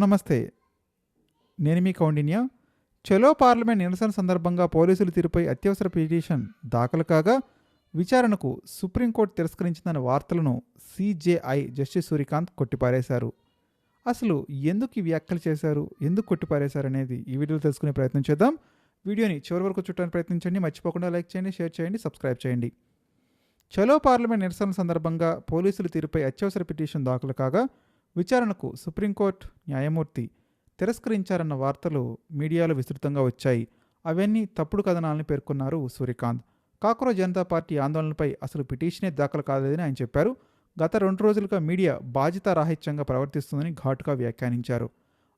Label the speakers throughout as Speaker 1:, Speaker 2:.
Speaker 1: నమస్తే. నేను మీ కౌండిన్య. చలో పార్లమెంట్ నిరసన సందర్భంగా పోలీసుల తీరుపై అత్యవసర పిటిషన్ దాఖలు కాగా విచారణకు సుప్రీంకోర్టు తిరస్కరించిందన్న వార్తలను సిజేఐ జస్టిస్ సూర్యకాంత్ కొట్టిపారేశారు. అసలు ఎందుకు ఈ వ్యాఖ్యలు చేశారు, ఎందుకు కొట్టిపారేశారు అనేది ఈ వీడియోలో తెలుసుకునే ప్రయత్నం చేద్దాం. వీడియోని చివరి వరకు చూడడానికి ప్రయత్నించండి. మర్చిపోకుండా లైక్ చేయండి, షేర్ చేయండి, సబ్స్క్రైబ్ చేయండి. చలో పార్లమెంట్ నిరసన సందర్భంగా పోలీసుల తీరుపై అత్యవసర పిటిషన్ దాఖలు కాగా విచారణకు సుప్రీంకోర్టు న్యాయమూర్తి తిరస్కరించారన్న వార్తలు మీడియాలో విస్తృతంగా వచ్చాయి. అవన్నీ తప్పుడు కథనాలని పేర్కొన్నారు సూర్యకాంత్. కాక్రోజ్ జనతా పార్టీ ఆందోళనపై అసలు పిటిషనే దాఖలు కాలేదని ఆయన చెప్పారు. గత 2 రోజులుగా మీడియా బాధ్యతారాహిత్యంగా ప్రవర్తిస్తుందని ఘాటుగా వ్యాఖ్యానించారు.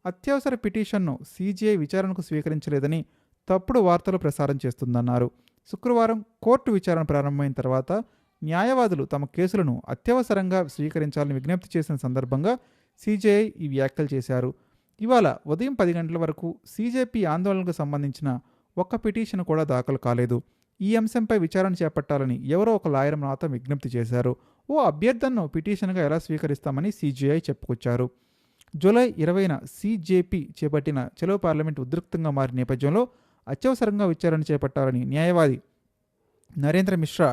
Speaker 1: అత్యవసర పిటిషన్ను సిజేఐ విచారణకు స్వీకరించలేదని తప్పుడు వార్తలు ప్రసారం చేస్తుందన్నారు. శుక్రవారం కోర్టు విచారణ ప్రారంభమైన తర్వాత న్యాయవాదులు తమ కేసులను అత్యవసరంగా స్వీకరించాలని విజ్ఞప్తి చేసిన సందర్భంగా సిజేఐ ఈ వ్యాఖ్యలు చేశారు. ఇవాళ ఉదయం 10 గంటల వరకు సిజేపీ ఆందోళనకు సంబంధించిన ఒక్క పిటిషన్ కూడా దాఖలు కాలేదు. ఈ అంశంపై విచారణ చేపట్టాలని ఎవరో ఒక లాయర్ మాత్రం విజ్ఞప్తి చేశారు. ఓ అభ్యర్థనను పిటిషన్గా ఎలా స్వీకరిస్తామని సిజేఐ చెప్పుకొచ్చారు. జూలై 20న సిజేపీ చేపట్టిన చలో పార్లమెంట్ ఉద్రిక్తంగా మారిన నేపథ్యంలో అత్యవసరంగా విచారణ చేపట్టాలని న్యాయవాది నరేంద్ర మిశ్రా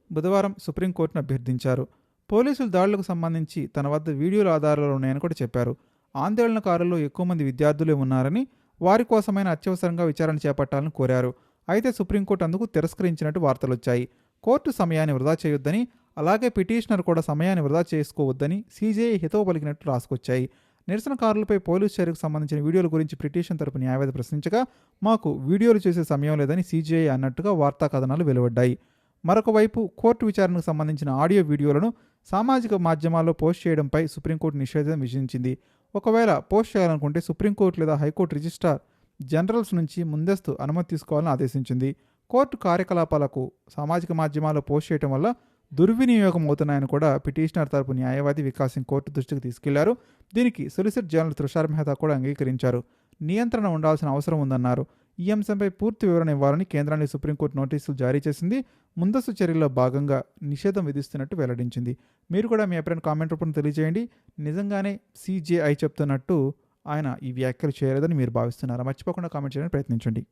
Speaker 1: బుధవారం సుప్రీంకోర్టును అభ్యర్థించారు. పోలీసుల దాడులకు సంబంధించి తన వద్ద వీడియోల ఆధారాలు ఉన్నాయని కూడా చెప్పారు. ఆందోళనకారుల్లో ఎక్కువ మంది విద్యార్థులే ఉన్నారని, వారి కోసమైన అత్యవసరంగా విచారణ చేపట్టాలని కోరారు. అయితే సుప్రీంకోర్టు అందుకు తిరస్కరించినట్టు వార్తలొచ్చాయి. కోర్టు సమయాన్ని వృధా చేయొద్దని, అలాగే పిటిషనర్ కూడా సమయాన్ని వృధా చేసుకోవద్దని సిజేఐ హితవు పలికినట్టు రాసుకొచ్చాయి. నిరసనకారులపై పోలీసు చర్యకు సంబంధించిన వీడియోల గురించి పిటిషన్ తరపు న్యాయవాది ప్రశ్నించగా మాకు వీడియోలు చేసే సమయం లేదని సిజేఐ అన్నట్టుగా వార్తా కథనాలు వెలువడ్డాయి. మరొక వైపు కోర్టు విచారణకు సంబంధించిన ఆడియో వీడియోలను సామాజిక మాధ్యమాల్లో పోస్ట్ చేయడంపై సుప్రీంకోర్టు నిషేధం విధించింది. ఒకవేళ పోస్ట్ చేయాలనుకుంటే సుప్రీంకోర్టు లేదా హైకోర్టు రిజిస్ట్రార్ జనరల్స్ నుంచి ముందస్తు అనుమతి తీసుకోవాలని ఆదేశించింది. కోర్టు కార్యకలాపాలకు సామాజిక మాధ్యమాల్లో పోస్ట్ చేయడం వల్ల దుర్వినియోగం అవుతున్నాయని కూడా పిటిషనర్ తరపు న్యాయవాది వికాస్ సింగ్ కోర్టు దృష్టికి తీసుకెళ్లారు. దీనికి సొలిసిటర్ జనరల్ తుషార్ మెహతా కూడా అంగీకరించారు. నియంత్రణ ఉండాల్సిన అవసరం ఉందన్నారు. ఈ అంశంపై పూర్తి వివరణ ఇవ్వాలని కేంద్రానికి సుప్రీంకోర్టు నోటీసులు జారీ చేసింది. ముందస్తు చర్యల్లో భాగంగా నిషేధం విధిస్తున్నట్టు వెల్లడించింది. మీరు కూడా మీ అభిప్రాయం కామెంట్ రూపంలో తెలియజేయండి. నిజంగానే సిజేఐ చెప్తున్నట్టు ఆయన ఈ వ్యాఖ్యలు చేయలేదని మీరు భావిస్తున్నారా? మర్చిపోకుండా కామెంట్ చేయడానికి ప్రయత్నించండి.